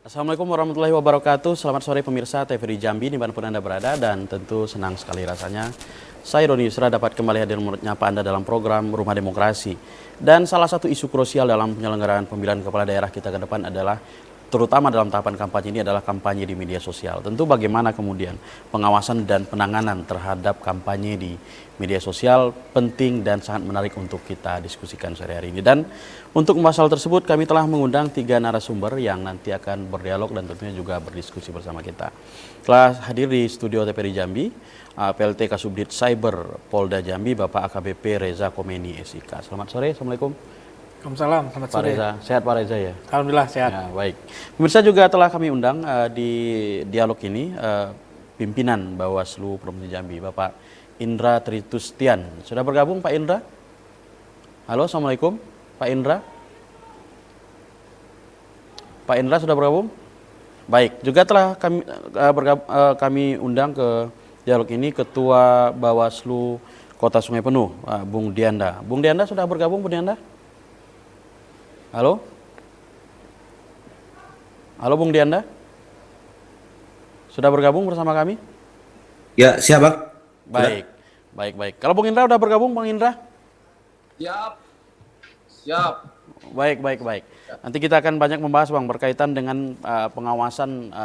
Assalamualaikum warahmatullahi wabarakatuh. Selamat sore pemirsa TVRI Jambi dimanapun Anda berada, dan tentu senang sekali rasanya saya Doni Yusra dapat kembali hadir menyapa Anda dalam program Rumah Demokrasi. Dan salah satu isu krusial dalam penyelenggaraan pemilihan kepala daerah kita ke depan adalah, terutama dalam tahapan kampanye ini, adalah kampanye di media sosial. Tentu bagaimana kemudian pengawasan dan penanganan terhadap kampanye di media sosial penting dan sangat menarik untuk kita diskusikan sore hari ini. Dan untuk membahas hal tersebut kami telah mengundang 3 narasumber yang nanti akan berdialog dan tentunya juga berdiskusi bersama kita. Telah hadir di studio TVRI Jambi PLT Kasubdit Cyber Polda Jambi Bapak AKBP Reza Komeni SIK. Selamat sore, Assalamualaikum. Waalaikumsalam, selamat Pak sore. Reza, sehat Pak Reza ya? Alhamdulillah sehat. Ya, baik. Pemirsa, juga telah kami undang di dialog ini pimpinan Bawaslu Provinsi Jambi, Bapak Indra Tritustian. Sudah bergabung Pak Indra? Halo, Assalamualaikum Pak Indra. Pak Indra sudah bergabung? Baik, juga telah kami undang ke dialog ini Ketua Bawaslu Kota Sungai Penuh, Bung Dianda. Bung Dianda sudah bergabung, Bung Dianda? Halo? Halo Bung Dianda? Sudah bergabung bersama kami? Ya, siap Bang. Baik, baik. Kalau Bung Indra udah bergabung, Bang Indra? Siap. Baik. Nanti kita akan banyak membahas Bang berkaitan dengan pengawasan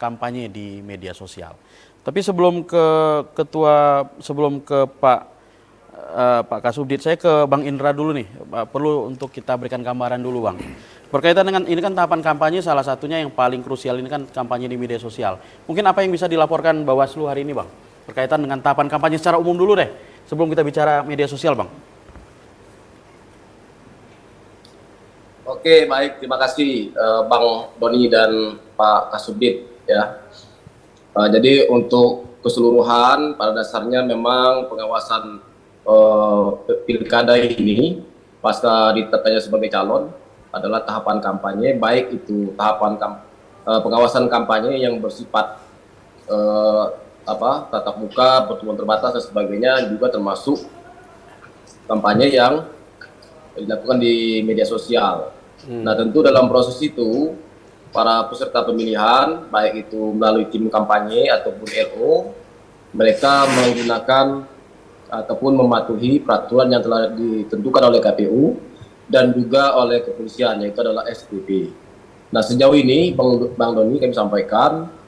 kampanye di media sosial. Tapi sebelum ke Pak Kasubdit, saya ke Bang Indra dulu nih. Perlu untuk kita berikan gambaran dulu Bang. Berkaitan dengan ini kan tahapan kampanye, salah satunya yang paling krusial ini kan kampanye di media sosial. Mungkin apa yang bisa dilaporkan Bawaslu hari ini Bang? Berkaitan dengan tahapan kampanye secara umum dulu deh, sebelum kita bicara media sosial Bang. Oke, baik. Terima kasih Bang Doni dan Pak Kasubdit ya. Jadi untuk keseluruhan pada dasarnya memang pengawasan pilkada ini pasca ditetapkannya sebagai calon adalah tahapan kampanye, baik itu tahapan pengawasan kampanye yang bersifat tatap muka, pertemuan terbatas dan sebagainya, juga termasuk kampanye yang dilakukan di media sosial. Nah, tentu dalam proses itu para peserta pemilihan, baik itu melalui tim kampanye ataupun LO, mereka menggunakan ataupun mematuhi peraturan yang telah ditentukan oleh KPU dan juga oleh kepolisian, yaitu adalah SPP. Nah, sejauh ini Bang Doni kami sampaikan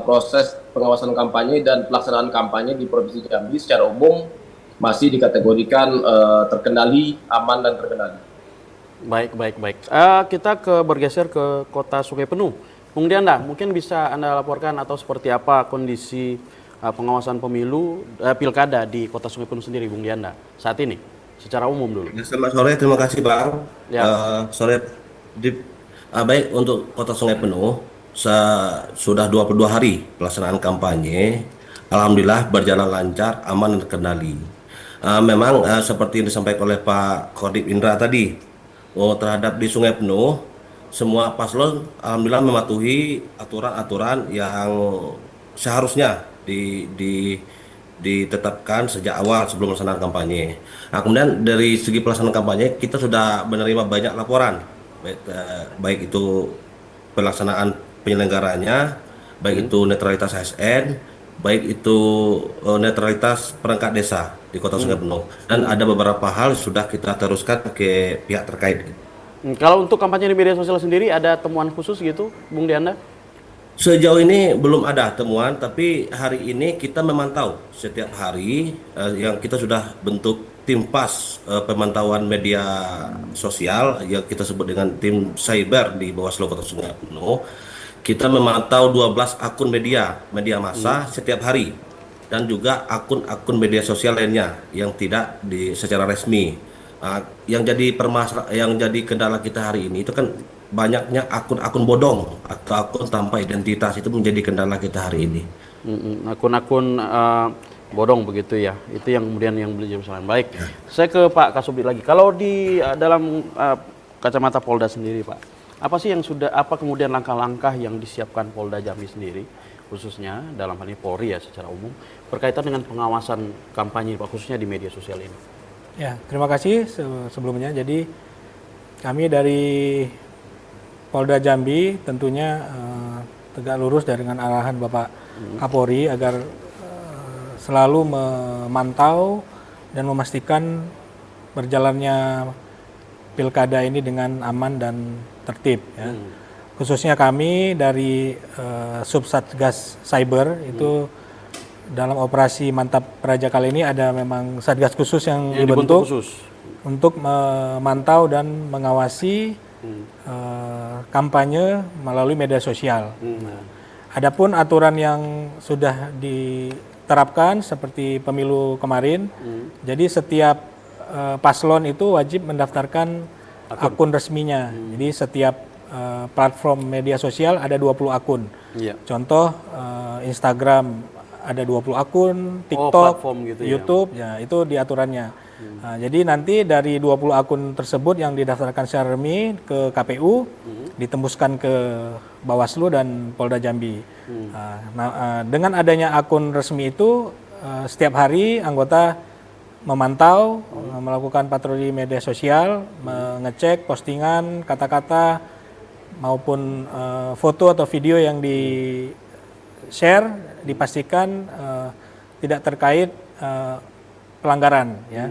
proses pengawasan kampanye dan pelaksanaan kampanye di Provinsi Jambi secara umum masih dikategorikan terkendali, aman dan terkendali. Baik. Kita bergeser ke Kota Sungai Penuh. Bung Dianda, mungkin bisa Anda laporkan atau seperti apa kondisi pengawasan pemilu pilkada di Kota Sungai Penuh sendiri, Bung Dianda, saat ini, secara umum dulu. Ya, selamat sore, terima kasih Bang. Ya. Baik, untuk Kota Sungai Penuh sudah 22 hari pelaksanaan kampanye. Alhamdulillah berjalan lancar, aman dan terkendali. Memang seperti yang disampaikan oleh Pak Kodim Indra tadi, terhadap di Sungai Penuh, semua paslon alhamdulillah mematuhi aturan-aturan yang seharusnya ditetapkan sejak awal sebelum melaksanakan kampanye. Nah, kemudian dari segi pelaksanaan kampanye kita sudah menerima banyak laporan, baik itu pelaksanaan penyelenggaranya, baik itu netralitas ASN, baik itu netralitas perangkat desa di Kota Sungai Penuh, dan ada beberapa hal sudah kita teruskan ke pihak terkait. Kalau untuk kampanye di media sosial sendiri ada temuan khusus gitu, Bung Dianda? Sejauh ini belum ada temuan, tapi hari ini kita memantau setiap hari, yang kita sudah bentuk tim pas pemantauan media sosial yang kita sebut dengan tim cyber di Bawaslu Kota Sungai Penuh. Kita memantau 12 akun media massa setiap hari, dan juga akun-akun media sosial lainnya yang tidak secara resmi. Yang jadi kendala kita hari ini itu kan banyaknya akun-akun bodong atau akun tanpa identitas, itu menjadi kendala kita hari ini. Akun-akun bodong begitu ya, itu yang kemudian yang beli persoalan. Baik, saya ke Pak Kasubdit lagi. Kalau di dalam kacamata Polda sendiri Pak, apa kemudian langkah-langkah yang disiapkan Polda Jambi sendiri, khususnya dalam hal ini Polri ya secara umum, berkaitan dengan pengawasan kampanye Pak, khususnya di media sosial ini? Ya, terima kasih sebelumnya. Jadi kami dari Polda Jambi tentunya tegak lurus dengan arahan Bapak Kapolri agar selalu memantau dan memastikan berjalannya pilkada ini dengan aman dan tertib ya. Khususnya kami dari Subsatgas Cyber itu dalam operasi Mantap Praja kali ini ada memang satgas khusus yang dibentuk khusus untuk memantau dan mengawasi kampanye melalui media sosial. Adapun aturan yang sudah diterapkan seperti pemilu kemarin, jadi setiap paslon itu wajib mendaftarkan akun resminya. Jadi setiap platform media sosial ada 20 akun. Contoh Instagram ada 20 akun, TikTok, gitu YouTube, ya itu di aturannya. Nah, jadi nanti dari 20 akun tersebut yang didaftarkan secara resmi ke KPU, ditembuskan ke Bawaslu dan Polda Jambi. Dengan adanya akun resmi itu, setiap hari anggota memantau, melakukan patroli media sosial, mengecek postingan, kata-kata, maupun foto atau video yang di-share, dipastikan tidak terkait pelanggaran ya.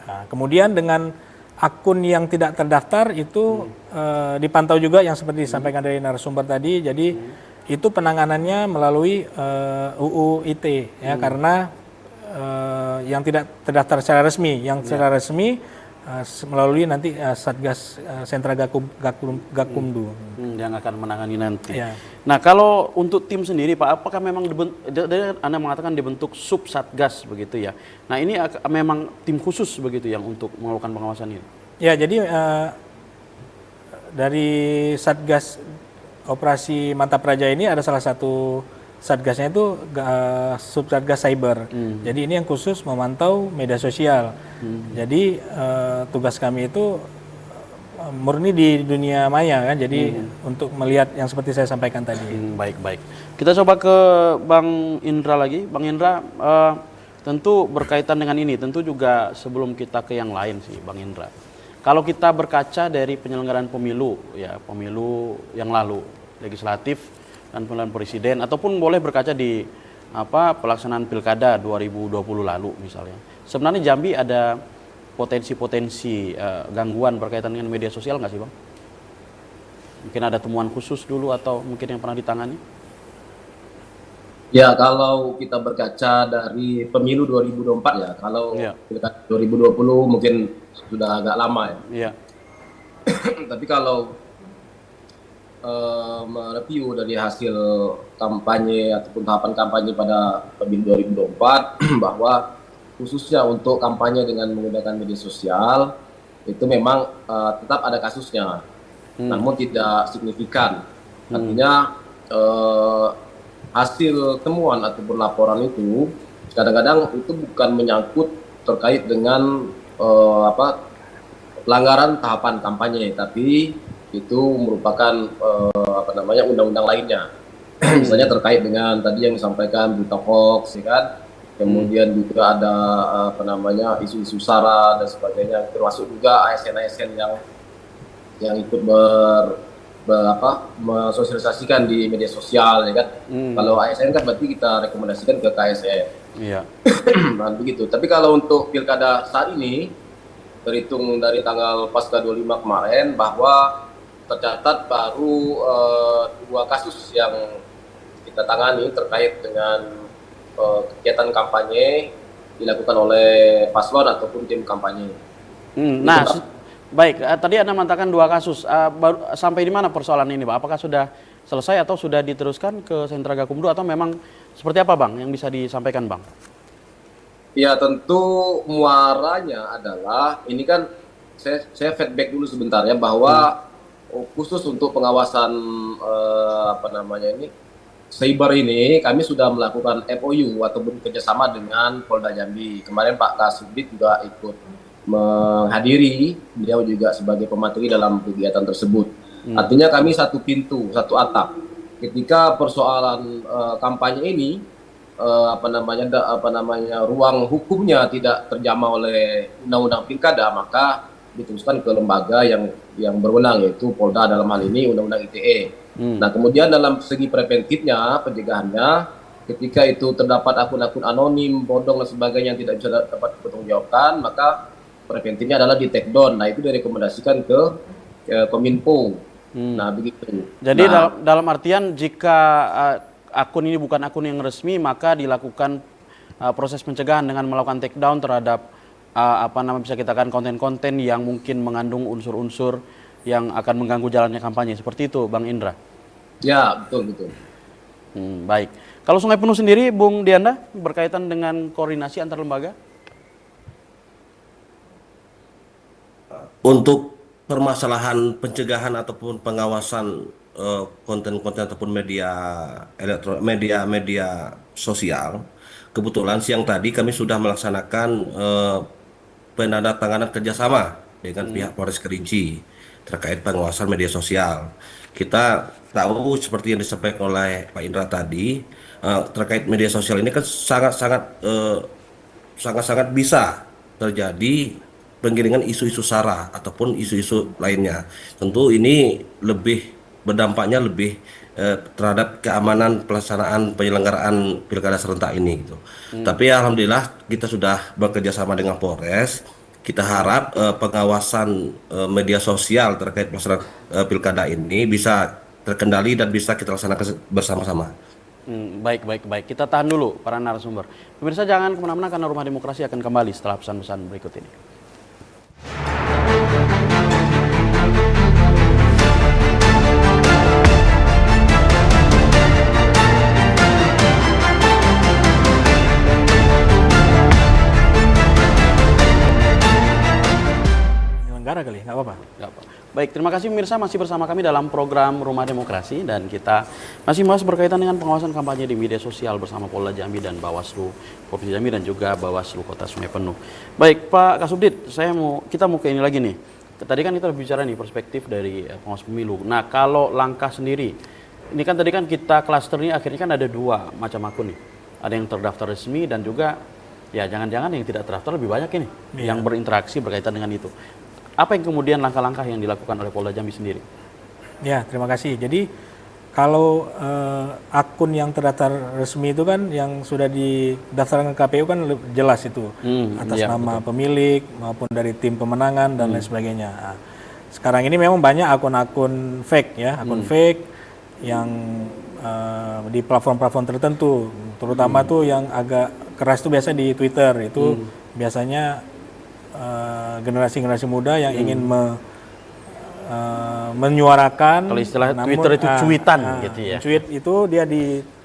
Nah, kemudian dengan akun yang tidak terdaftar itu dipantau juga yang seperti disampaikan dari narasumber tadi. Jadi itu penanganannya melalui UU ITE ya, karena yang tidak terdaftar secara resmi, yang secara resmi melalui nanti Satgas Sentra Gakumdu yang akan menangani nanti. Ya. Nah, kalau untuk tim sendiri Pak, apakah memang Anda mengatakan dibentuk Subsatgas begitu ya? Nah, ini memang tim khusus begitu yang untuk melakukan pengawasan ini? Ya, jadi dari Satgas Operasi Mantap Praja ini ada salah satu satgasnya itu Subsatgas Cyber. Jadi ini yang khusus memantau media sosial. Jadi tugas kami itu murni di dunia maya kan. Jadi untuk melihat yang seperti saya sampaikan tadi. Baik. Kita coba ke Bang Indra lagi. Bang Indra, tentu berkaitan dengan ini. Tentu juga sebelum kita ke yang lain sih, Bang Indra. Kalau kita berkaca dari penyelenggaraan pemilu, ya pemilu yang lalu, legislatif dan pemilihan presiden, ataupun boleh berkaca di pelaksanaan pilkada 2020 lalu misalnya. Sebenarnya Jambi ada potensi-potensi gangguan berkaitan dengan media sosial nggak sih Bang? Mungkin ada temuan khusus dulu atau mungkin yang pernah ditangani? Ya, kalau kita berkaca dari pemilu 2024 ya, kalau pilkada 2020 mungkin sudah agak lama ya. Tapi kalau mereview dari hasil kampanye ataupun tahapan kampanye pada pemilu 2024 bahwa khususnya untuk kampanye dengan menggunakan media sosial itu memang tetap ada kasusnya, namun tidak signifikan. Artinya hasil temuan ataupun laporan itu kadang-kadang itu bukan menyangkut terkait dengan pelanggaran tahapan kampanye, tapi itu merupakan undang-undang lainnya. Misalnya terkait dengan tadi yang disampaikan berita hoax, ya kan? Kemudian juga ada isu-isu sara dan sebagainya, termasuk juga ASN-ASN yang ikut mensosialisasikan di media sosial, ya kan? Kalau ASN kan berarti kita rekomendasikan ke KSN. Iya. Nah, begitu. Tapi kalau untuk pilkada saat ini, terhitung dari tanggal pasca 25 kemarin, bahwa tercatat baru 2 kasus yang kita tangani terkait dengan kegiatan kampanye dilakukan oleh paslon ataupun tim kampanye. Nah, baik. Tadi Anda mengatakan 2 kasus. Sampai di mana persoalan ini, Pak? Apakah sudah selesai atau sudah diteruskan ke Sentra Gakumdu atau memang seperti apa, Bang, yang bisa disampaikan, Bang? Ya, tentu muaranya adalah ini kan saya feedback dulu sebentar ya, bahwa khusus untuk pengawasan cyber ini kami sudah melakukan MOU ataupun kerjasama dengan Polda Jambi. Kemarin Pak Kasubdit juga ikut menghadiri, beliau juga sebagai pemateri dalam kegiatan tersebut. Artinya kami satu pintu, satu atap. Ketika persoalan kampanye ini ruang hukumnya tidak terjamah oleh undang-undang pilkada, maka diteruskan ke lembaga yang berwenang, yaitu Polda dalam hal ini Undang-Undang ITE. Nah, kemudian dalam segi preventifnya, pencegahannya, ketika itu terdapat akun-akun anonim, bodong dan sebagainya yang tidak bisa dapat dipertanggungjawabkan, maka preventifnya adalah di take down. Nah, itu direkomendasikan ke Kominfo. Nah, begitu. Jadi Nah, dalam artian jika akun ini bukan akun yang resmi, maka dilakukan proses pencegahan dengan melakukan take down terhadap bisa kita katakan konten-konten yang mungkin mengandung unsur-unsur yang akan mengganggu jalannya kampanye. Seperti itu, Bang Indra. ya, betul. Baik. Kalau Sungai Penuh sendiri, Bung Dianda, berkaitan dengan koordinasi antar lembaga? Untuk permasalahan pencegahan ataupun pengawasan konten-konten ataupun media sosial, kebetulan siang tadi kami sudah melaksanakan penandatanganan kerjasama dengan pihak Polres Kerinci terkait pengawasan media sosial. Kita tahu seperti yang disampaikan oleh Pak Indra tadi, terkait media sosial ini kan sangat-sangat bisa terjadi penggiringan isu-isu sara ataupun isu-isu lainnya. Tentu ini berdampaknya lebih terhadap keamanan pelaksanaan penyelenggaraan pilkada serentak ini gitu. Tapi alhamdulillah kita sudah bekerja sama dengan Polres. Kita harap pengawasan media sosial terkait pelaksanaan pilkada ini bisa terkendali dan bisa kita laksanakan bersama-sama. Baik. Kita tahan dulu para narasumber. Pemirsa jangan kemana-mana karena Rumah Demokrasi akan kembali setelah pesan-pesan berikut ini. Negara kali, nggak apa-apa. Nggak apa. Baik, terima kasih pemirsa masih bersama kami dalam program Rumah Demokrasi dan kita masih bahas berkaitan dengan pengawasan kampanye di media sosial bersama Polda Jambi dan Bawaslu Provinsi Jambi dan juga Bawaslu Kota Sungai Penuh. Baik, Pak Kasubdit, kita mau ke ini lagi nih. Tadi kan kita bicara nih perspektif dari pengawas pemilu. Nah, kalau langkah sendiri, ini kan tadi kan kita klaster ini akhirnya kan ada dua macam akun nih. Ada yang terdaftar resmi dan juga ya jangan-jangan yang tidak terdaftar lebih banyak ini yang berinteraksi berkaitan dengan itu. Apa yang kemudian langkah-langkah yang dilakukan oleh Polda Jambi sendiri? Ya, terima kasih. Jadi kalau akun yang terdaftar resmi itu kan yang sudah didaftarkan ke KPU kan jelas itu atas nama pemilik maupun dari tim pemenangan dan lain sebagainya. Nah, sekarang ini memang banyak akun-akun fake ya, akun fake yang di platform-platform tertentu, terutama tuh yang agak keras itu biasa di Twitter itu biasanya generasi-generasi muda yang ingin menyuarakan. Kalau istilah Twitter itu cuitan gitu ya. Tweet itu dia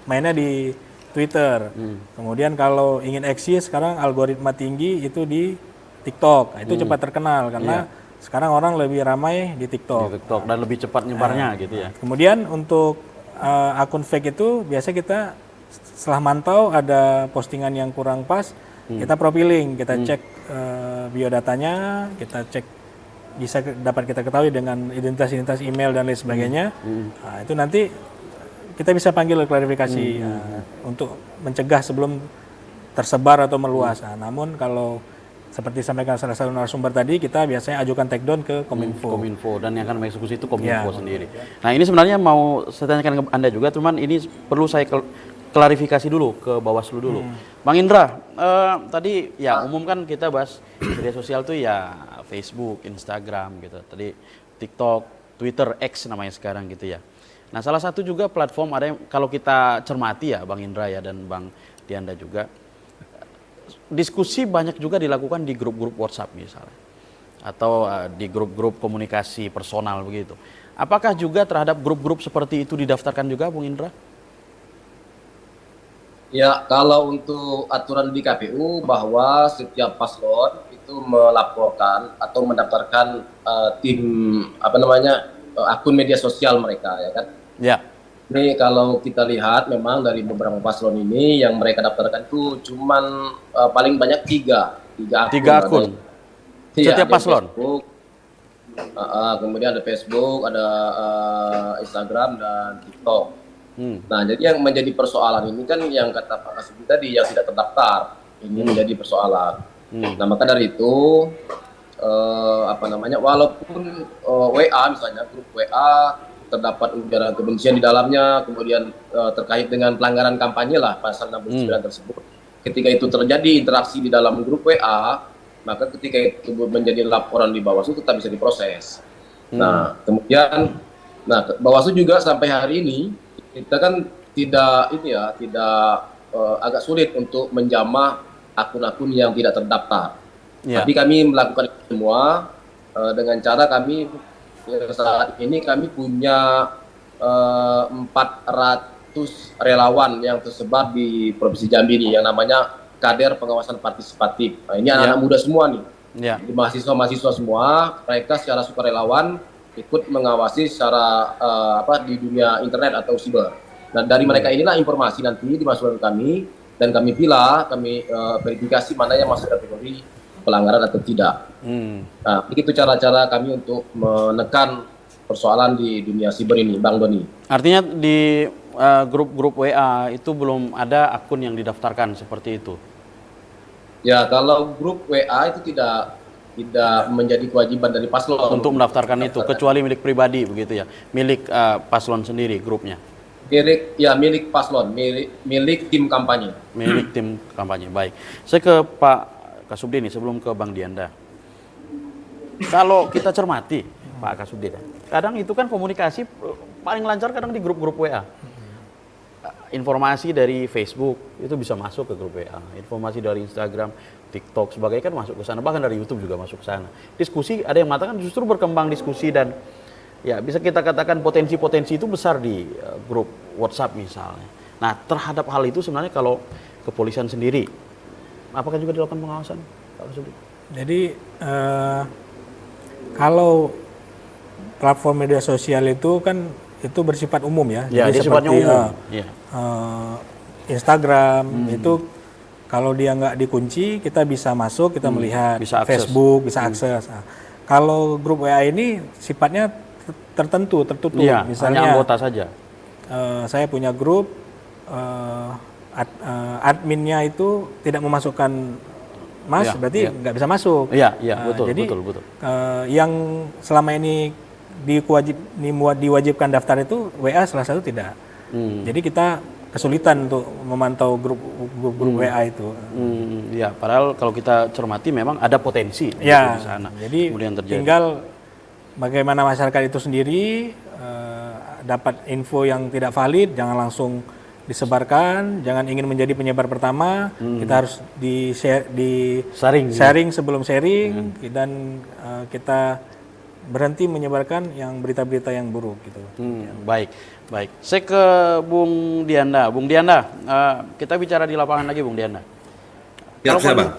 mainnya di Twitter. Kemudian kalau ingin eksis sekarang algoritma tinggi itu di TikTok. Itu cepat terkenal karena sekarang orang lebih ramai di TikTok. Di TikTok dan lebih cepat nyebarnya gitu ya. Kemudian untuk akun fake itu biasa kita setelah mantau ada postingan yang kurang pas, kita profiling, kita cek biodatanya, kita cek bisa dapat kita ketahui dengan identitas email dan lain sebagainya. Nah, itu nanti kita bisa panggil klarifikasi untuk mencegah sebelum tersebar atau meluas. Nah, namun kalau seperti sampaikan salah satu narasumber tadi, kita biasanya ajukan take down ke Kominfo. Dan yang akan mengeksekusi itu Kominfo sendiri. Nah, ini sebenarnya mau saya tanyakan ke Anda juga, cuman ini perlu saya klarifikasi dulu ke Bawaslu dulu. Bang Indra, tadi ya umum kan kita bahas media sosial tuh ya Facebook, Instagram gitu. Tadi TikTok, Twitter, X namanya sekarang gitu ya. Nah, salah satu juga platform ada yang kalau kita cermati ya Bang Indra ya dan Bang Dianda juga, diskusi banyak juga dilakukan di grup-grup WhatsApp misalnya. Atau di grup-grup komunikasi personal begitu. Apakah juga terhadap grup-grup seperti itu didaftarkan juga Bung Indra? Ya, kalau untuk aturan di KPU bahwa setiap paslon itu melaporkan atau mendaftarkan akun media sosial mereka, ya kan? Ya. Ini kalau kita lihat memang dari beberapa paslon ini yang mereka daftarkan itu cuman paling banyak tiga akun. Setiap paslon. Facebook, kemudian ada Facebook, ada Instagram dan TikTok. Nah, jadi yang menjadi persoalan ini kan yang kata Pak Kasubdit tadi yang tidak terdaftar ini menjadi persoalan. Nah, maka dari itu walaupun WA misalnya grup WA terdapat ujaran kebencian di dalamnya, kemudian terkait dengan pelanggaran kampanye lah pasal 69 tersebut. Ketika itu terjadi interaksi di dalam grup WA, maka ketika itu menjadi laporan di Bawaslu tetap bisa diproses. Nah, kemudian Bawaslu juga sampai hari ini kita kan tidak agak sulit untuk menjamah akun-akun yang tidak terdaftar. Tapi kami melakukan itu semua dengan cara kami saat ini kami punya 400 relawan yang tersebar di Provinsi Jambi ini yang namanya Kader Pengawasan Partisipatif. Nah, ini anak-anak muda semua nih, mahasiswa semua, mereka secara sukarelawan ikut mengawasi secara di dunia internet atau siber. Nah, dari mereka inilah informasi nanti dimasukkan kami dan kami verifikasi mana yang masuk kategori pelanggaran atau tidak. Nah, begitu cara-cara kami untuk menekan persoalan di dunia siber ini, Bang Doni. Artinya di grup-grup WA itu belum ada akun yang didaftarkan seperti itu? Ya, kalau grup WA itu tidak menjadi kewajiban dari paslon untuk mendaftarkan itu, kecuali milik pribadi begitu ya, milik paslon sendiri grupnya. Milik paslon, milik tim kampanye. Milik tim kampanye, baik. Saya ke Pak Kasubdin nih, sebelum ke Bang Dianda. Kalau kita cermati, Pak Kasubdin, kadang itu kan komunikasi paling lancar kadang di grup-grup WA. Informasi dari Facebook itu bisa masuk ke grup WA. Informasi dari Instagram, TikTok, sebagainya kan masuk ke sana. Bahkan dari YouTube juga masuk ke sana. Diskusi, ada yang mengatakan justru berkembang diskusi dan ya bisa kita katakan potensi-potensi itu besar di grup WhatsApp misalnya. Nah, terhadap hal itu sebenarnya kalau kepolisian sendiri, apakah juga dilakukan pengawasan, Pak Kasubdin? Jadi kalau platform media sosial itu kan itu bersifat umum ya. Ya, jadi dia sifatnya umum. Instagram itu kalau dia nggak dikunci kita bisa masuk, kita melihat, bisa akses. Facebook bisa akses. Nah, kalau grup WA ini sifatnya tertutup. Ya, misalnya hanya anggota saja. Saya punya grup. Adminnya itu tidak memasukkan Mas, berarti nggak bisa masuk. Iya, betul. Yang selama ini diwajibkan daftar itu WA salah satu tidak. Jadi kita kesulitan untuk memantau grup WA itu. Ya, padahal kalau kita cermati memang ada potensi di sana. Jadi kemudian terjadi. Tinggal bagaimana masyarakat itu sendiri dapat info yang tidak valid, jangan langsung disebarkan, jangan ingin menjadi penyebar pertama. Kita harus sharing sebelum sharing dan kita berhenti menyebarkan yang berita-berita yang buruk gitu. Baik. Saya ke Bung Dianda. Bung Dianda, kita bicara di lapangan lagi, Bung Dianda. Ya, Bang.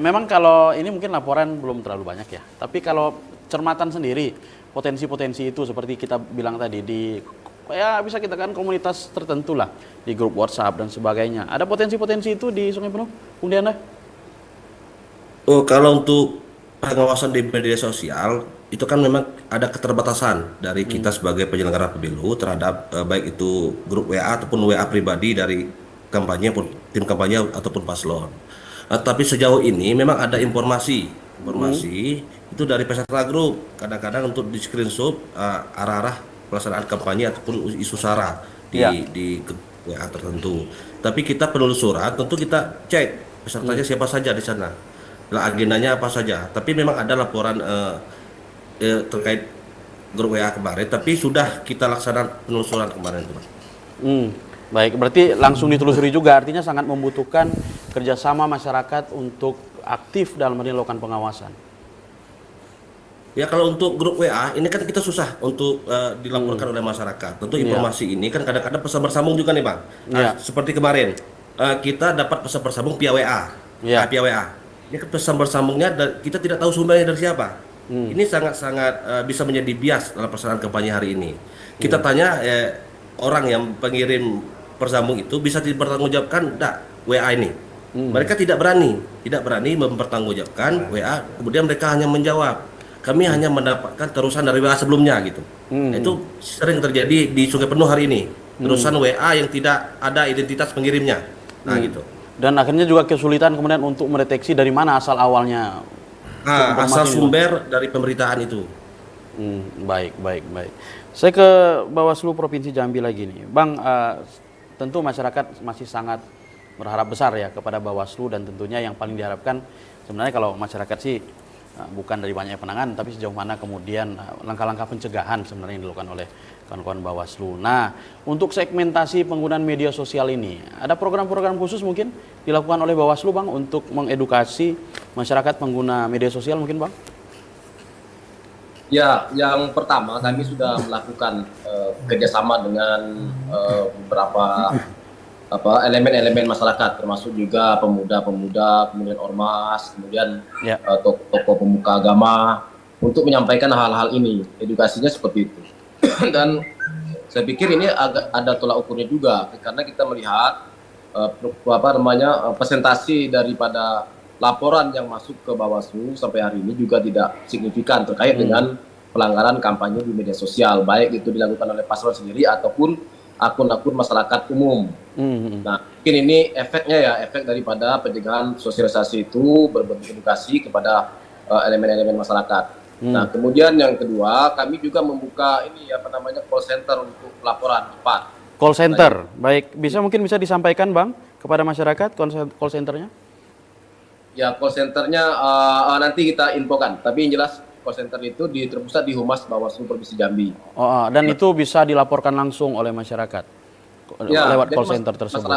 Memang kalau ini mungkin laporan belum terlalu banyak ya. Tapi kalau cermatan sendiri, potensi-potensi itu seperti kita bilang tadi ya bisa kita kan komunitas tertentu lah di grup WhatsApp dan sebagainya. Ada potensi-potensi itu di Sungai Penuh, Bung Dianda? Kalau untuk pengawasan di media sosial itu kan memang ada keterbatasan dari kita sebagai penyelenggara pemilu terhadap baik itu grup WA ataupun WA pribadi dari kampanye, tim kampanye ataupun paslon. Tapi sejauh ini memang ada informasi itu dari peserta grup. Kadang-kadang untuk di screenshot arah-arah pelaksanaan kampanye ataupun isu sara di WA tertentu. Tapi kita penelusuran tentu kita cek pesertanya siapa saja di sana, agendanya apa saja. Tapi memang ada laporan terkait grup WA kemarin. Tapi sudah kita laksanakan penelusuran kemarin itu. Baik, berarti langsung ditelusuri juga. Artinya sangat membutuhkan kerjasama masyarakat untuk aktif dalam melakukan pengawasan. Ya, kalau untuk grup WA ini kan kita susah untuk dilaporkan oleh masyarakat. Tentu informasi ini kan kadang-kadang pesan bersambung juga nih, Bang. Seperti kemarin kita dapat pesan bersambung via WA. Via WA. Ini kan pesan bersambungnya kita tidak tahu sumbernya dari siapa. Ini sangat-sangat bisa menjadi bias dalam pelaksanaan kampanye hari ini. Kita tanya orang yang pengirim persambung itu bisa dipertanggungjawabkan enggak WA ini. Mereka tidak berani mempertanggungjawabkan WA, kemudian mereka hanya menjawab. Kami hanya mendapatkan terusan dari WA sebelumnya gitu. Itu sering terjadi di Sungai Penuh hari ini. Terusan WA yang tidak ada identitas pengirimnya. Nah gitu. Dan akhirnya juga kesulitan kemudian untuk mendeteksi dari mana asal awalnya informasi asal ini, Bang? sumber dari pemberitaan itu. Baik, baik, baik. Saya ke Bawaslu Provinsi Jambi lagi nih. Bang, tentu masyarakat masih sangat berharap besar ya kepada Bawaslu, dan tentunya yang paling diharapkan sebenarnya kalau masyarakat sih bukan dari banyak penanganan, tapi sejauh mana kemudian langkah-langkah pencegahan sebenarnya yang dilakukan oleh kawan-kawan Bawaslu. Nah, untuk segmentasi penggunaan media sosial ini, ada program-program khusus mungkin dilakukan oleh Bawaslu, Bang, untuk mengedukasi masyarakat pengguna media sosial mungkin, Bang? Ya, yang pertama kami sudah melakukan kerjasama dengan beberapa elemen-elemen masyarakat, termasuk juga pemuda-pemuda, kemudian ormas, kemudian tokoh-tokoh pemuka agama, untuk menyampaikan hal-hal ini. Edukasinya seperti itu. Dan saya pikir ini agak ada tolak ukurnya juga, karena kita melihat presentasi daripada laporan yang masuk ke Bawaslu sampai hari ini juga tidak signifikan terkait dengan pelanggaran kampanye di media sosial, baik itu dilakukan oleh paslon sendiri ataupun akun-akun masyarakat umum. Nah, mungkin ini efeknya ya, efek daripada pencegahan sosialisasi itu berbentuk edukasi kepada elemen-elemen masyarakat. Nah, kemudian yang kedua, kami juga membuka call center untuk laporan cepat. Call center, baik. Mungkin bisa disampaikan, Bang, kepada masyarakat call centernya? Ya, call centernya nanti kita infokan. Tapi yang jelas call center itu terpusat di Humas Bawaslu Provinsi Jambi. Dan itu bisa dilaporkan langsung oleh masyarakat lewat call center tersebut.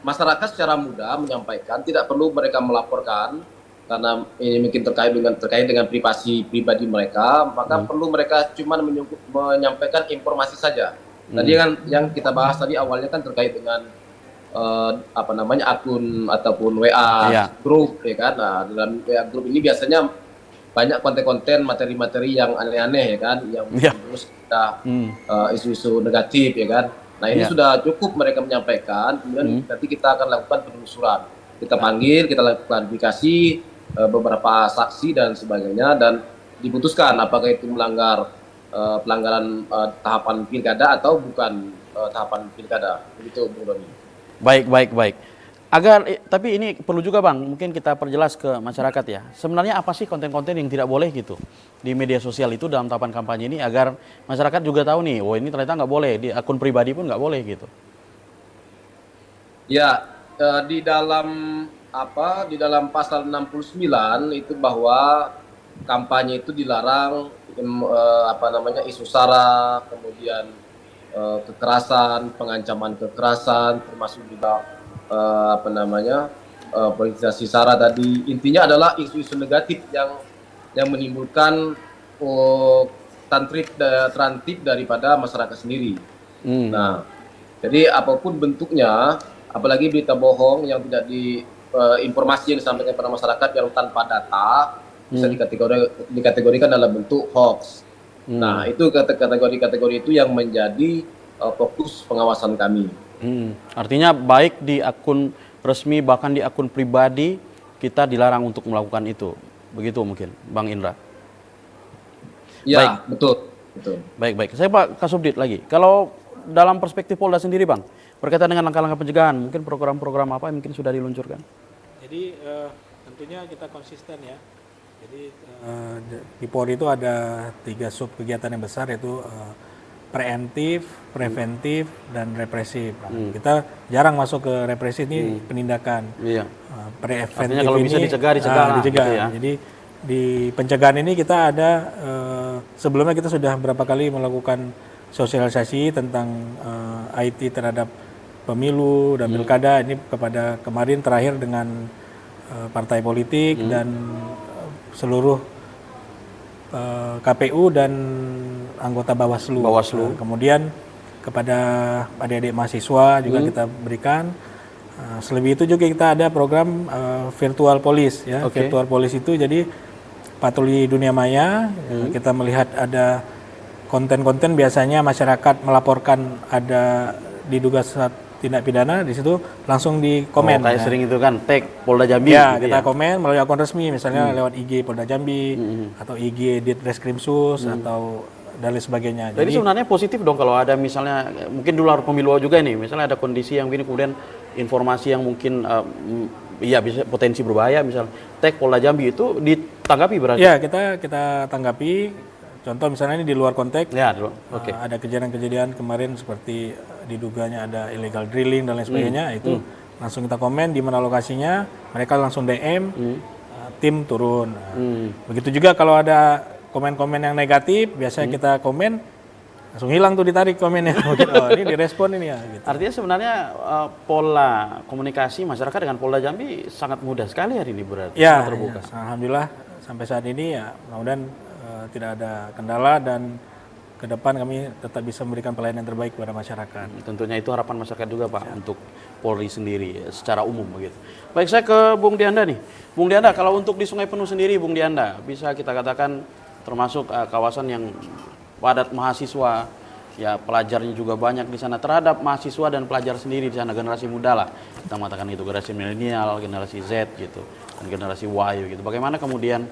Masyarakat secara mudah menyampaikan, tidak perlu mereka melaporkan karena ini mungkin terkait dengan privasi pribadi mereka, maka perlu mereka cuma menyampaikan informasi saja. Tadi yang kita bahas tadi awalnya kan terkait dengan akun ataupun WA grup, ya kan. Nah, dalam WA grup ini biasanya banyak konten-konten, materi-materi yang aneh-aneh, ya kan, yang terus kita isu-isu negatif, ya kan. Nah, ini sudah cukup mereka menyampaikan. Kemudian nanti kita akan lakukan penelusuran, kita panggil, kita lakukan klarifikasi beberapa saksi dan sebagainya, dan diputuskan apakah itu melanggar pelanggaran tahapan pilkada atau bukan tahapan pilkada. Begitu, Bung Doni. Baik. Tapi ini perlu juga, Bang, mungkin kita perjelas ke masyarakat ya. Sebenarnya apa sih konten-konten yang tidak boleh gitu di media sosial itu dalam tahapan kampanye ini, agar masyarakat juga tahu nih, ini ternyata nggak boleh, di akun pribadi pun nggak boleh gitu. Ya, di dalam pasal 69 itu bahwa kampanye itu dilarang isu sara, kemudian kekerasan, pengancaman kekerasan, termasuk juga politisasi sara tadi. Intinya adalah isu-isu negatif yang menimbulkan trantip daripada masyarakat sendiri. Nah, jadi apapun bentuknya, apalagi berita bohong yang tidak informasi yang disampaikan kepada masyarakat yang tanpa data, bisa dikategorikan dalam bentuk hoax. Nah, itu kategori-kategori itu yang menjadi fokus pengawasan kami. Artinya baik di akun resmi bahkan di akun pribadi kita dilarang untuk melakukan itu. Begitu mungkin, Bang Indra? Ya, betul. Baik. Saya Pak Kasubdit lagi. Kalau dalam perspektif Polda sendiri, Bang, berkaitan dengan langkah-langkah pencegahan, mungkin program-program apa yang mungkin sudah diluncurkan? Jadi tentunya kita konsisten ya. Jadi di Polri itu ada 3 sub kegiatan yang besar, yaitu preemptif, preventif, dan represif. Kita jarang masuk ke represif, ini penindakan. Preventif artinya kalau bisa dicegah gitu ya. Jadi di pencegahan ini kita ada sebelumnya kita sudah beberapa kali melakukan sosialisasi tentang IT terhadap pemilu dan pilkada. Ini kepada kemarin terakhir dengan partai politik dan seluruh KPU dan anggota Bawaslu. Kemudian kepada adik-adik mahasiswa juga kita berikan. Selebih itu juga kita ada program virtual police ya. Virtual police itu jadi patroli dunia maya. Kita melihat ada konten-konten, biasanya masyarakat melaporkan ada diduga tindak pidana, di situ langsung di komen. Kayak sering itu kan, tag Polda Jambi. Ya, gitu kita komen melalui akun resmi, misalnya lewat IG Polda Jambi atau IG Ditreskrimsus atau dan lain sebagainya. Jadi sebenarnya positif dong kalau ada misalnya, mungkin di luar pemilu juga ini, misalnya ada kondisi yang begini kemudian informasi yang mungkin iya bisa potensi berbahaya, misalnya tag Polda Jambi itu ditanggapi berarti? Ya, kita tanggapi. Contoh misalnya ini di luar konteks, Ya, oke. ada kejadian-kejadian kemarin seperti diduganya ada illegal drilling dan lain sebagainya, itu langsung kita komen di mana lokasinya, mereka langsung DM, tim turun. Begitu juga kalau ada komen-komen yang negatif, biasanya kita komen, langsung hilang tuh, ditarik komennya. Oh, ini direspon ini ya. Gitu. Artinya sebenarnya pola komunikasi masyarakat dengan Polda Jambi sangat mudah sekali hari ini berarti, Ya, sangat terbuka. ya, alhamdulillah sampai saat ini ya mudah-mudahan tidak ada kendala dan ke depan kami tetap bisa memberikan pelayanan terbaik kepada masyarakat. Tentunya itu harapan masyarakat juga Pak untuk Polri sendiri secara umum begitu. Baik, saya ke Bung Dianda nih. Bung Dianda, kalau untuk di Sungai Penuh sendiri Bung Dianda, bisa kita katakan termasuk kawasan yang padat mahasiswa, ya pelajarnya juga banyak di sana. Terhadap mahasiswa dan pelajar sendiri di sana, generasi muda lah, kita mengatakan itu generasi milenial, generasi Z gitu, dan generasi Y gitu. Bagaimana kemudian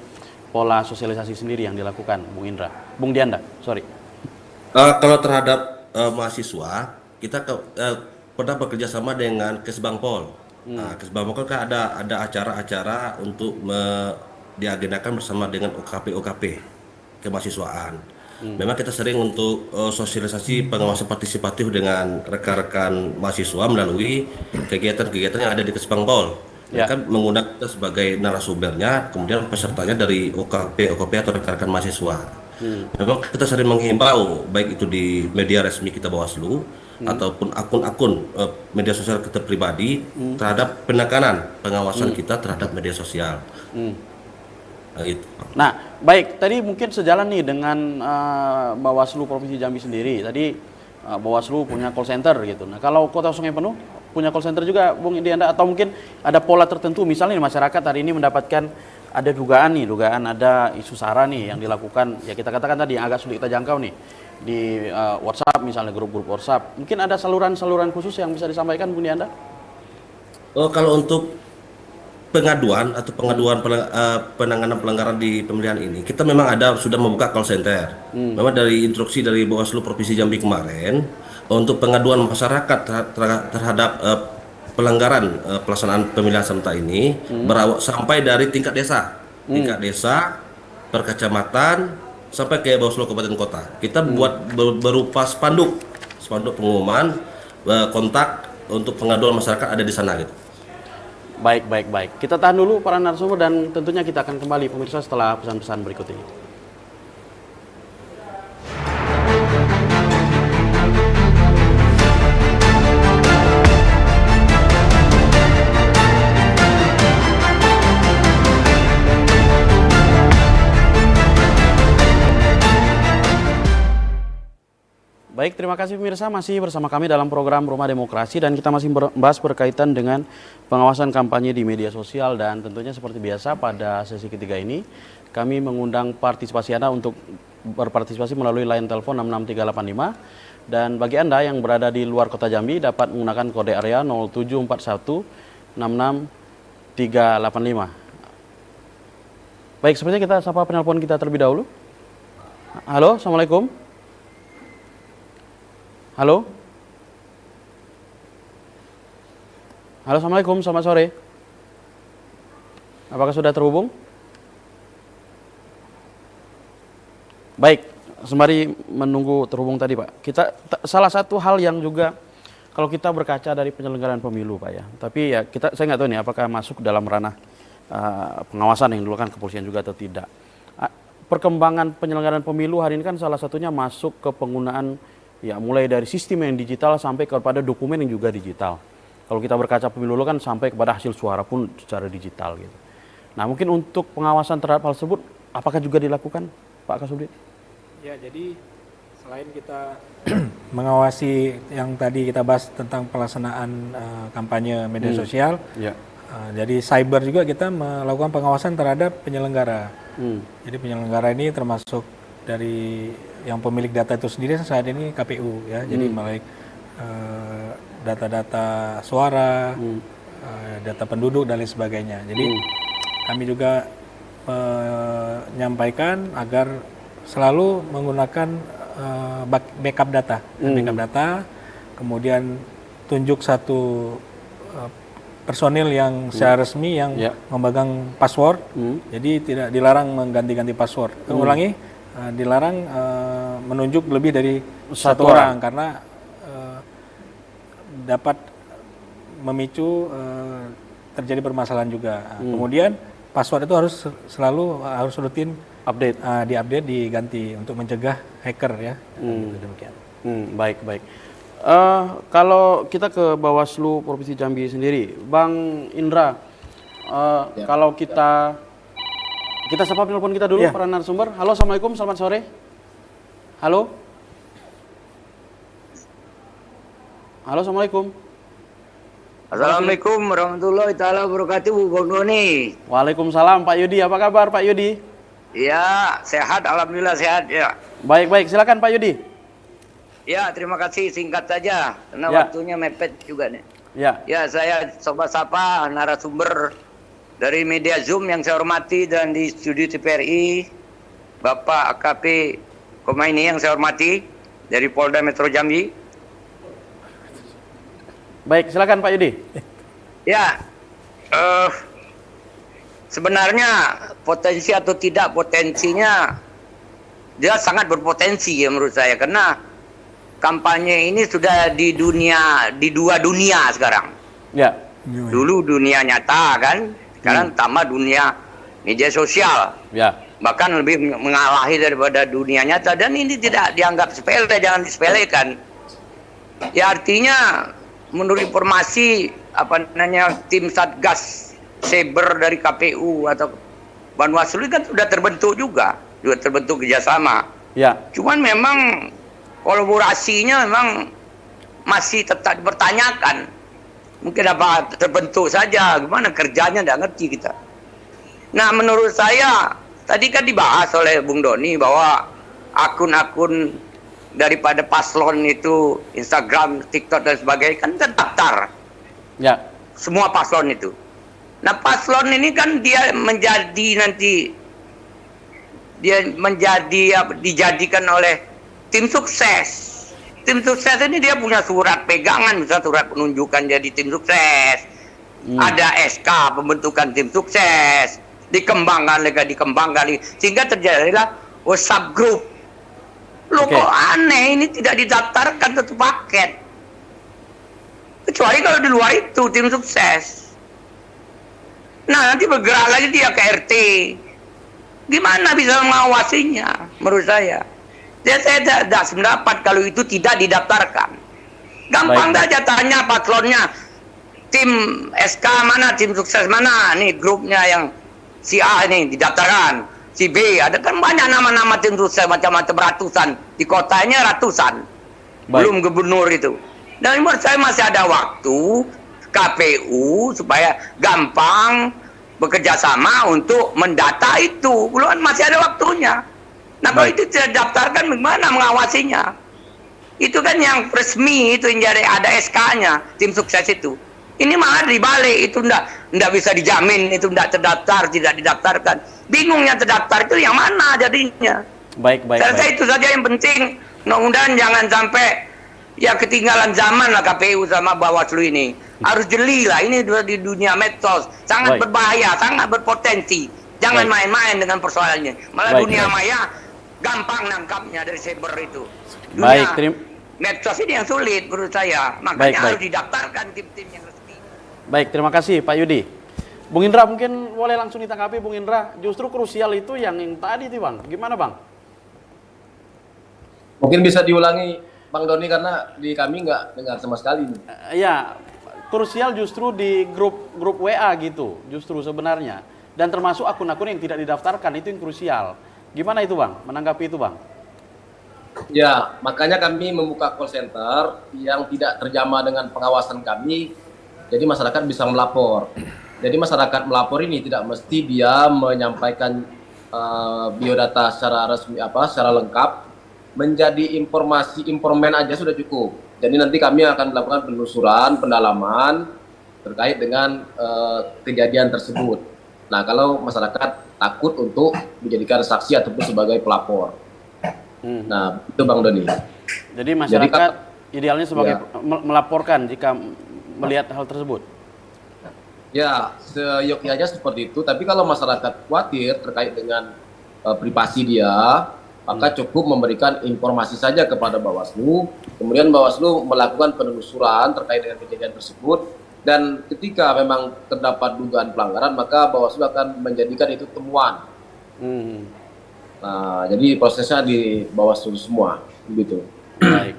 pola sosialisasi sendiri yang dilakukan, Bung Indra, Bung Dianda, sorry. Kalau terhadap mahasiswa, kita pernah bekerja sama dengan Kesbangpol. Nah, Kesbangpol kan ada acara-acara untuk diagendakan bersama dengan OKP kemahasiswaan. Memang kita sering untuk sosialisasi pengawasan partisipatif dengan rekan-rekan mahasiswa melalui kegiatan-kegiatan yang ada di Kesbangpol. Ya. Mereka menggunakan kita sebagai narasumbernya, kemudian pesertanya dari OKP atau rekan-rekan mahasiswa. Memang kita sering menghimbau, baik itu di media resmi kita Bawaslu ataupun akun-akun media sosial kita pribadi terhadap penekanan pengawasan kita terhadap media sosial. Nah, itu. Nah, baik, tadi mungkin sejalan nih dengan Bawaslu Provinsi Jambi sendiri. Tadi Bawaslu punya call center gitu. Nah, kalau Kota Sungai Penuh punya call center juga, Bung Dianda, atau mungkin ada pola tertentu, misalnya di masyarakat hari ini mendapatkan ada dugaan ada isu sara nih yang dilakukan, ya kita katakan tadi yang agak sulit kita jangkau nih di WhatsApp, misalnya grup-grup WhatsApp. Mungkin ada saluran-saluran khusus yang bisa disampaikan, Bung Dianda? Kalau untuk pengaduan penanganan pelanggaran di pemilihan ini, kita memang sudah membuka call center. Memang dari instruksi dari Bawaslu Provinsi Jambi kemarin, untuk pengaduan masyarakat terhadap pelanggaran pelaksanaan pemilihan serentak ini berawal sampai dari tingkat desa, per kecamatan sampai ke Bawaslu Kabupaten Kota. Kita buat berupa spanduk pengumuman kontak untuk pengaduan masyarakat ada di sana gitu. Baik. Kita tahan dulu para narasumber dan tentunya kita akan kembali pemirsa setelah pesan-pesan berikut ini. Baik, terima kasih pemirsa, masih bersama kami dalam program Rumah Demokrasi dan kita masih membahas berkaitan dengan pengawasan kampanye di media sosial, dan tentunya seperti biasa pada sesi ketiga ini kami mengundang partisipasi Anda untuk berpartisipasi melalui line telepon 66385, dan bagi Anda yang berada di luar Kota Jambi dapat menggunakan kode area 0741 66385. Baik, sepertinya kita sapa penelpon kita terlebih dahulu. Halo, Assalamualaikum. Halo? Halo, Assalamualaikum, selamat sore. Apakah sudah terhubung? Baik, sembari menunggu terhubung tadi Pak, salah satu hal yang juga kalau kita berkaca dari penyelenggaraan pemilu Pak ya, tapi ya saya nggak tahu nih apakah masuk dalam ranah pengawasan yang dilakukan kepolisian juga atau tidak. Perkembangan penyelenggaraan pemilu hari ini kan salah satunya masuk ke penggunaan ya mulai dari sistem yang digital sampai kepada dokumen yang juga digital. Kalau kita berkaca pemilu kan sampai kepada hasil suara pun secara digital gitu. Nah, mungkin untuk pengawasan terhadap hal tersebut apakah juga dilakukan Pak Kasubdit? Ya, jadi selain kita mengawasi yang tadi kita bahas tentang pelaksanaan kampanye media sosial, jadi cyber juga kita melakukan pengawasan terhadap penyelenggara. Jadi penyelenggara ini termasuk dari yang pemilik data itu sendiri saat ini KPU ya, jadi melalui data-data suara, data penduduk dan lain sebagainya. Jadi kami juga menyampaikan agar selalu menggunakan backup data, kemudian tunjuk satu personil yang secara resmi yang memegang password. Jadi tidak dilarang mengganti-ganti password. Ulangi, dilarang menunjuk lebih dari satu orang karena dapat memicu terjadi permasalahan juga. Kemudian password itu harus rutin diupdate, diganti untuk mencegah hacker ya. Demikian. Baik. Kalau kita ke Bawaslu Provinsi Jambi sendiri, Bang Indra, kalau kita sapa telepon kita dulu para narasumber. Halo, assalamualaikum, selamat sore. Halo, assalamualaikum. Assalamualaikum warahmatullahi taala wabarakatuh, Bung Doni. Waalaikumsalam, Pak Yudi. Apa kabar, Pak Yudi? Ya, sehat, alhamdulillah sehat ya. Baik, silakan Pak Yudi. Ya, terima kasih, singkat saja karena waktunya mepet juga nih. Ya, saya coba sapa narasumber dari media Zoom yang saya hormati dan di studio TVRI, Bapak AKP Komaini yang saya hormati dari Polda Metro Jambi. Baik, silakan Pak Yudi. Ya, sebenarnya potensi atau tidak potensinya dia sangat berpotensi ya menurut saya, karena kampanye ini sudah di dua dunia sekarang. Ya. Dulu dunia nyata kan, sekarang tambah dunia media sosial. Ya. Bahkan lebih mengalahi daripada dunia nyata, dan ini tidak dianggap sepele, jangan disepelekan. Ya artinya menurut informasi tim Satgas Cyber dari KPU atau Bawaslu kan sudah terbentuk terbentuk kerjasama. Ya. Cuman memang kolaborasinya memang masih tetap dipertanyakan. Mungkin apa terbentuk saja, gimana kerjanya tidak ngerti kita. Nah menurut saya tadi kan dibahas oleh Bung Doni bahwa akun-akun daripada paslon itu Instagram, TikTok dan sebagainya kan terdaftar. Ya. Semua paslon itu. Nah paslon ini kan dia dijadikan oleh tim sukses. Tim sukses ini dia punya surat pegangan, misalnya surat penunjukan jadi tim sukses. Ada SK pembentukan tim sukses, dikembangkan sehingga terjadilah WhatsApp group. Loh kok aneh, ini tidak didaftarkan satu paket. Kecuali kalau di luar itu tim sukses. Nah nanti bergerak lagi dia ke RT. Gimana bisa mengawasinya menurut saya? Saya tidak sependapat kalau itu tidak didaftarkan. Gampang saja tanya paslonnya, tim SK mana, tim sukses mana, nih grupnya yang si A ini didaftarkan. Si B, ada kan banyak nama-nama tim sukses macam-macam ratusan. Di kotanya ratusan. Belum gubernur itu. Dan menurut saya masih ada waktu KPU supaya gampang bekerja sama untuk mendata itu. Belum masih ada waktunya. Nah kalau itu tidak daftarkan bagaimana mengawasinya? Itu kan yang resmi itu yang jadi ada SK-nya tim sukses itu. Ini malah dibalik, itu enggak bisa dijamin, itu enggak terdaftar, tidak didaftarkan. Bingung yang terdaftar itu yang mana jadinya. Baik. Saya itu saja yang penting. Mudah-mudahan jangan sampai ya ketinggalan zaman lah KPU sama Bawaslu ini. Harus jeli lah, ini di dunia medsos. Sangat berbahaya, sangat berpotensi. Jangan main-main dengan persoalannya. Malah dunia maya gampang nangkapnya dari cyber itu. Dunia medsos ini yang sulit menurut saya. Makanya harus didaftarkan tim-tim yang resmi. Baik, terima kasih Pak Yudi. Bung Indra mungkin boleh langsung ditanggapi Bung Indra. Justru krusial itu yang tadi tuh Bang. Gimana Bang? Mungkin bisa diulangi Bang Doni karena di kami nggak dengar sama sekali. Ya, krusial justru di grup WA gitu. Justru sebenarnya. Dan termasuk akun-akun yang tidak didaftarkan itu yang krusial. Gimana itu Bang? Menanggapi itu Bang? Ya, makanya kami membuka call center yang tidak terjamah dengan pengawasan kami. Jadi masyarakat bisa melapor. Jadi masyarakat melapor ini tidak mesti dia menyampaikan biodata secara resmi secara lengkap, menjadi informan aja sudah cukup. Jadi nanti kami akan melakukan penelusuran, pendalaman terkait dengan kejadian tersebut. Nah, kalau masyarakat takut untuk dijadikan saksi ataupun sebagai pelapor. Nah, itu Bang Doni. Jadi masyarakat idealnya sebagai melaporkan jika melihat hal tersebut. Ya, seyogyanya seperti itu. Tapi kalau masyarakat khawatir terkait dengan privasi dia, maka cukup memberikan informasi saja kepada Bawaslu. Kemudian Bawaslu melakukan penelusuran terkait dengan kejadian tersebut. Dan ketika memang terdapat dugaan pelanggaran, maka Bawaslu akan menjadikan itu temuan. Nah, jadi prosesnya di Bawaslu semua, begitu.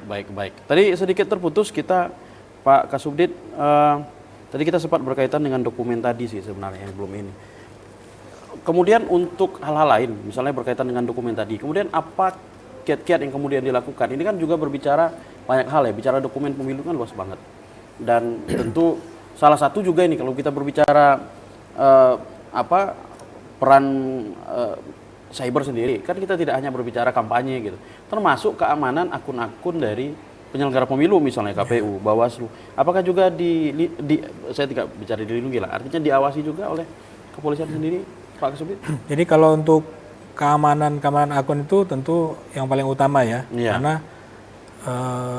Baik. Tadi sedikit terputus kita, Pak Kasubdit, tadi kita sempat berkaitan dengan dokumen tadi sih sebenarnya yang belum ini. Kemudian untuk hal-hal lain, misalnya berkaitan dengan dokumen tadi, kemudian apa kiat-kiat yang kemudian dilakukan? Ini kan juga berbicara banyak hal ya, bicara dokumen pemilu kan luas banget. Dan tentu salah satu juga ini kalau kita berbicara peran cyber sendiri, kan kita tidak hanya berbicara kampanye gitu, termasuk keamanan akun-akun dari penyelenggara pemilu misalnya KPU, Bawaslu. Apakah juga saya tidak bicara dilindungi lah, artinya diawasi juga oleh kepolisian sendiri, Pak Kasubdit? Jadi kalau untuk keamanan akun itu tentu yang paling utama ya, karena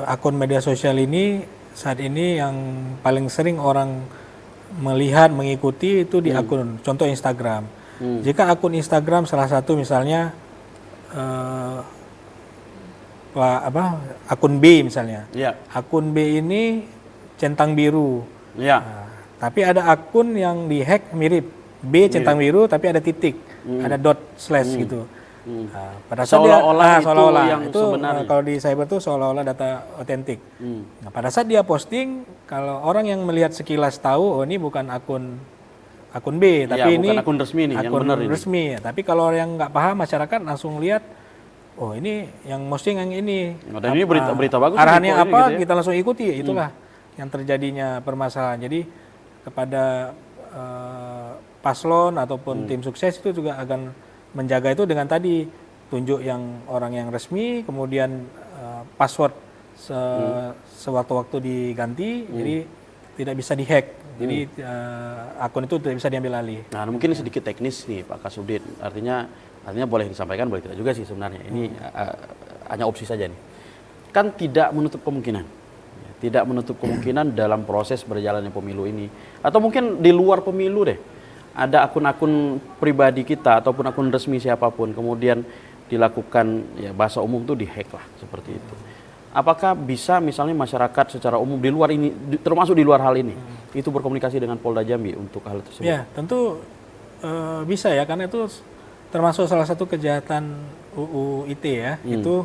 akun media sosial ini saat ini yang paling sering orang melihat, mengikuti itu di akun, contoh Instagram. Jika akun Instagram salah satu misalnya akun B misalnya, akun B ini centang biru, nah, tapi ada akun yang dihack mirip B centang biru tapi ada titik, ada dot slash gitu. Nah, pada saat seolah-olah itu kalau di cyber itu seolah-olah data otentik. Nah, pada saat dia posting, kalau orang yang melihat sekilas tahu, oh ini bukan akun B, tapi ini bukan akun resmi nih, akun yang benar resmi. Ini. Tapi kalau yang nggak paham, masyarakat langsung lihat, oh ini yang posting yang ini. Dan ini berita bagus. Arahannya apa? Gitu ya? Kita langsung ikuti. Itulah yang terjadinya permasalahan. Jadi kepada paslon ataupun tim sukses itu juga akan menjaga itu dengan tadi tunjuk yang orang yang resmi, kemudian password sewaktu-waktu diganti, jadi tidak bisa dihack. Jadi akun itu tidak bisa diambil alih. Nah, mungkin sedikit teknis nih Pak Kasubdit. Artinya boleh disampaikan, boleh tidak juga sih sebenarnya. Ini hanya opsi saja nih. Kan tidak menutup kemungkinan. Tidak menutup kemungkinan dalam proses berjalannya pemilu ini. Atau mungkin di luar pemilu deh. Ada akun-akun pribadi kita ataupun akun resmi siapapun. Kemudian dilakukan ya bahasa umum tuh dihack lah seperti itu. Apakah bisa misalnya masyarakat secara umum di luar ini, termasuk di luar hal ini, itu berkomunikasi dengan Polda Jambi untuk hal tersebut? Ya, tentu bisa ya, karena itu termasuk salah satu kejahatan UU ITE ya, itu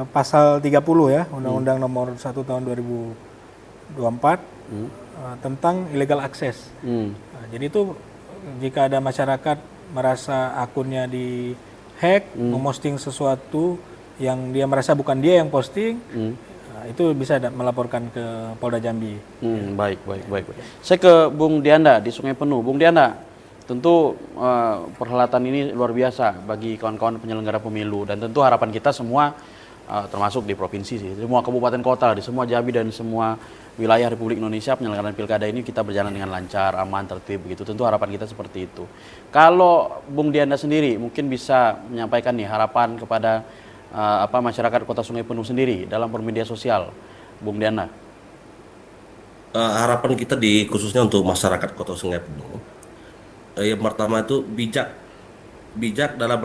pasal 30 ya, Undang-Undang Nomor 1 Tahun 2024 tentang illegal access. Nah, jadi itu jika ada masyarakat merasa akunnya dihack, memosting sesuatu yang dia merasa bukan dia yang posting, itu bisa melaporkan ke Polda Jambi. Baik. Saya ke Bung Dianda di Sungai Penuh. Bung Dianda, tentu perhelatan ini luar biasa bagi kawan-kawan penyelenggara pemilu, dan tentu harapan kita semua, termasuk di provinsi sih, semua kabupaten kota, di semua Jambi dan semua wilayah Republik Indonesia, penyelenggaraan pilkada ini kita berjalan dengan lancar, aman, tertib begitu. Tentu harapan kita seperti itu. Kalau Bung Dianda sendiri mungkin bisa menyampaikan nih harapan kepada masyarakat Kota Sungai Penuh sendiri dalam bermedia sosial, Bung Diana. Harapan kita khususnya untuk masyarakat Kota Sungai Penuh, yang pertama itu bijak dalam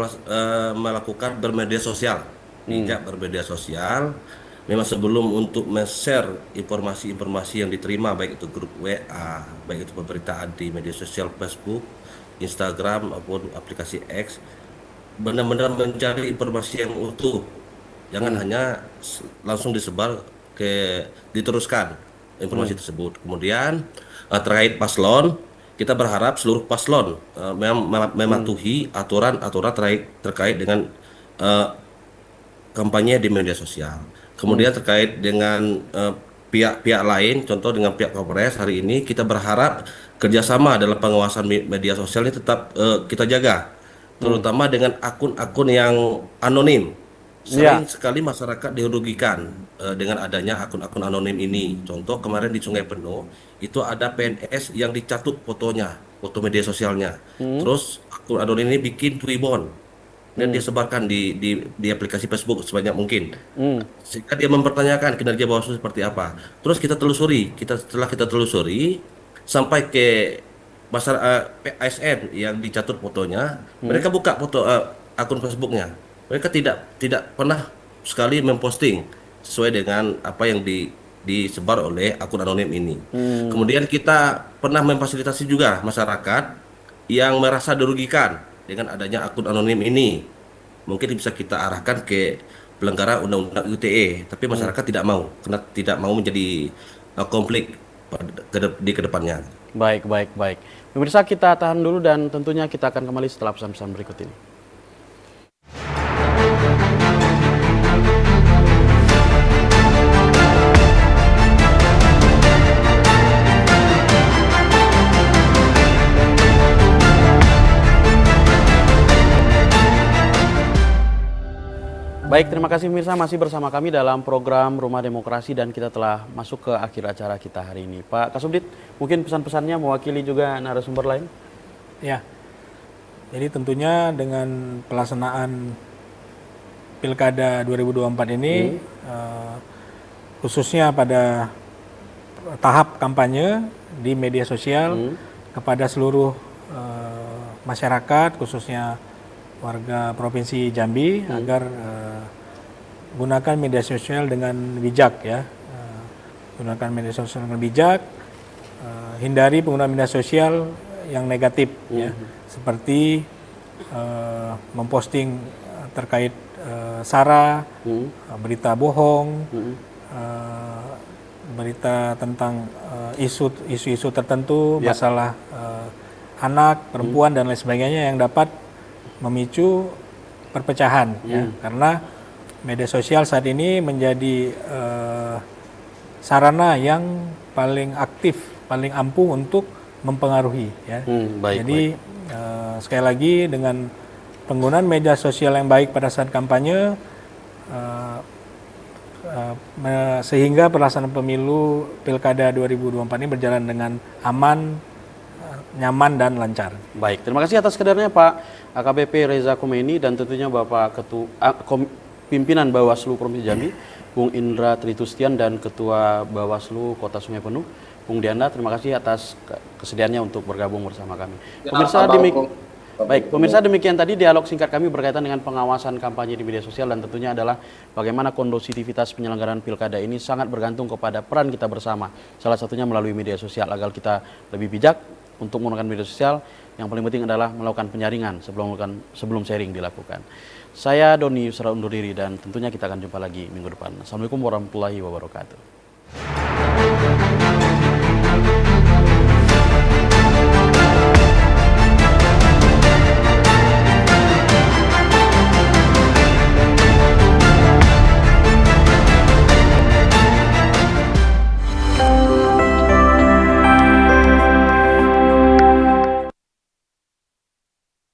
melakukan bermedia sosial, bermedia sosial. Memang sebelum untuk share informasi yang diterima, baik itu grup WA, baik itu pemberitaan di media sosial Facebook, Instagram maupun aplikasi X, benar-benar mencari informasi yang utuh, jangan hanya langsung diteruskan informasi tersebut. Kemudian terkait paslon, kita berharap seluruh paslon mematuhi aturan-aturan terkait dengan kampanye di media sosial. Kemudian terkait dengan pihak-pihak lain, contoh dengan pihak Kapolres, hari ini kita berharap kerjasama dalam pengawasan media sosial ini tetap kita jaga, terutama dengan akun-akun yang anonim. Sering sekali masyarakat dirugikan dengan adanya akun-akun anonim ini. Contoh kemarin di Sungai Penuh itu ada PNS yang dicatut fotonya, foto media sosialnya. Terus akun anonim ini bikin Twibbon dan disebarkan di aplikasi Facebook sebanyak mungkin. Sehingga dia mempertanyakan kinerja Bawaslu seperti apa. Terus kita telusuri, setelah kita telusuri, sampai ke ASN yang dicatur fotonya, mereka buka foto akun Facebooknya. Mereka tidak pernah sekali memposting sesuai dengan apa yang disebar oleh akun anonim ini. Kemudian kita pernah memfasilitasi juga masyarakat yang merasa dirugikan dengan adanya akun anonim ini. Mungkin bisa kita arahkan ke pelanggaran undang-undang ITE, tapi masyarakat tidak mau, karena tidak mau menjadi konflik di kedepannya. Baik, baik, baik. Pemirsa, kita tahan dulu dan tentunya kita akan kembali setelah pesan-pesan berikut ini. Baik, terima kasih pemirsa masih bersama kami dalam program Rumah Demokrasi dan kita telah masuk ke akhir acara kita hari ini. Pak Kasubdit, mungkin pesan-pesannya mewakili juga narasumber lain? Ya, jadi tentunya dengan pelaksanaan Pilkada 2024 ini, khususnya pada tahap kampanye di media sosial kepada seluruh masyarakat, khususnya warga Provinsi Jambi agar gunakan media sosial dengan bijak ya, gunakan media sosial dengan bijak, hindari penggunaan media sosial yang negatif ya, seperti memposting terkait sara, berita bohong, berita tentang isu-isu tertentu, masalah anak, perempuan dan lain sebagainya yang dapat memicu perpecahan ya, karena media sosial saat ini menjadi sarana yang paling aktif, paling ampuh untuk mempengaruhi ya. Jadi sekali lagi dengan penggunaan media sosial yang baik pada saat kampanye sehingga pelaksanaan pemilu Pilkada 2024 ini berjalan dengan aman, nyaman dan lancar. Baik, terima kasih atas kedatangannya Pak AKBP Reza Khomeini dan tentunya Bapak Pimpinan Bawaslu Provinsi Jambi, Bung Indra Tritustian dan Ketua Bawaslu Kota Sungai Penuh, Bung Dianda. Terima kasih atas kesediaannya untuk bergabung bersama kami. Pemirsa, demikian tadi dialog singkat kami berkaitan dengan pengawasan kampanye di media sosial dan tentunya adalah bagaimana kondusivitas penyelenggaraan pilkada ini sangat bergantung kepada peran kita bersama. Salah satunya melalui media sosial agar kita lebih bijak untuk menggunakan media sosial. Yang paling penting adalah melakukan penyaringan sebelum sharing dilakukan. Saya Doni Yusra undur diri dan tentunya kita akan jumpa lagi minggu depan. Assalamualaikum warahmatullahi wabarakatuh.